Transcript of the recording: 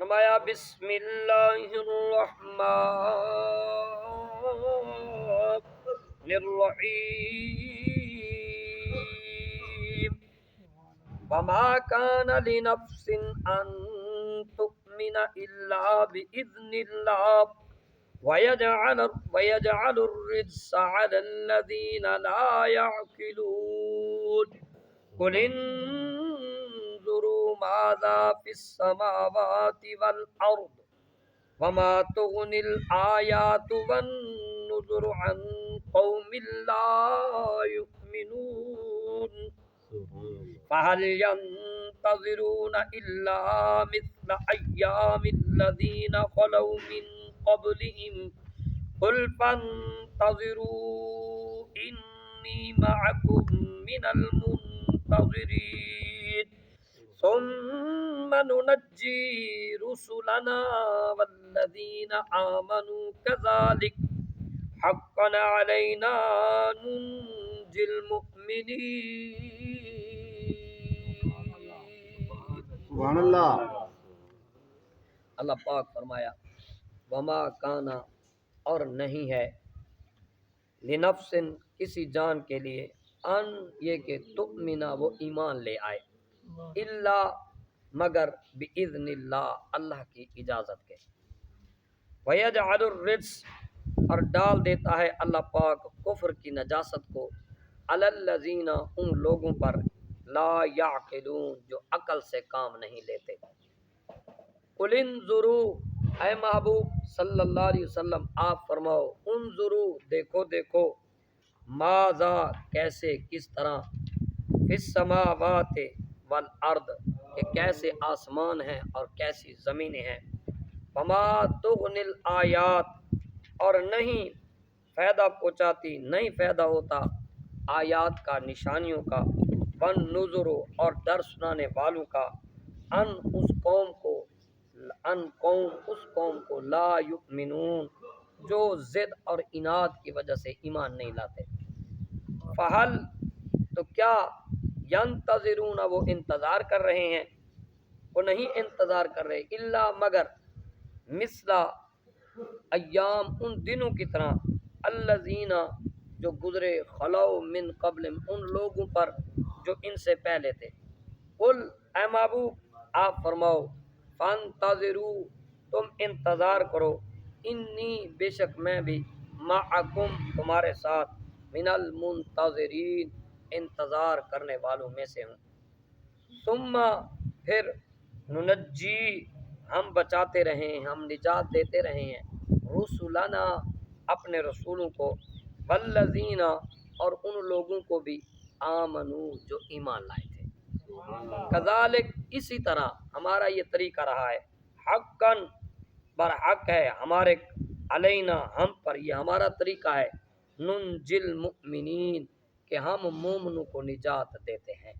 فرمایا بسم اللہ الرحمن الرحیم وما كان لنفس ان تؤمن الا باذن الله ويجعل الرجس على الذين لا يعقلون قل انظروا ماذا في السماوات والأرض وما تغني الآيات والنذر عن قوم لا يؤمنون فهل ينتظرون إلا مثل أيام الذين خلوا من قبلهم قل فانتظروا إني معكم من المنتظرين ثم ننجي رسلنا والذين آمنوا كذلك حقا علينا ننجي المؤمنين. سبحان اللہ. اللہ پاک فرمایا وما کانا اور نہیں ہے لنفس کسی جان کے لیے ان یہ کہ تؤمنا وہ ایمان لے آئے الا مگر باذن اللہ اللہ کی اجازت کے ویجعل الرجس اور ڈال دیتا ہے اللہ پاک کفر کی نجاست کو علی الذین ان لوگوں پر لا یعقلون جو عقل سے کام نہیں لیتے. قل انظروا اے محبوب صلی اللہ علیہ وسلم آپ فرماؤ انظروا دیکھو دیکھو ماذا کیسے کس طرح فی السماوات والارض کہ کیسے آسمان ہیں اور کیسی زمینیں ہیں وما تغنی الآیات اور نہیں فائدہ پہنچاتی نہیں فائدہ ہوتا آیات کا نشانیوں کا والنذر اور ڈر سنانے والوں کا ان اس قوم کو لا یؤمنون جو ضد اور عناد کی وجہ سے ایمان نہیں لاتے. فہل تو کیا ینتظرون وہ انتظار کر رہے ہیں وہ نہیں انتظار کر رہے الا مگر مثل ایام ان دنوں کی طرح الذین جو گزرے خلو من قبل ان لوگوں پر جو ان سے پہلے تھے. قل اے محبوب آپ فرماؤ فانتظروا تم انتظار کرو انی بے شک میں بھی معکم تمہارے ساتھ من المنتظرین انتظار کرنے والوں میں سے ہوں. ثم پھر ننجی ہم بچاتے رہے ہیں ہم نجات دیتے رہے ہیں رسولنا اپنے رسولوں کو والذین اور ان لوگوں کو بھی آمنو جو ایمان لائے تھے. کذالک اسی طرح ہمارا یہ طریقہ رہا ہے حقا برحق ہے ہمارے علینا ہم پر یہ ہمارا طریقہ ہے ننجل المؤمنین کہ ہم مومنوں کو نجات دیتے ہیں.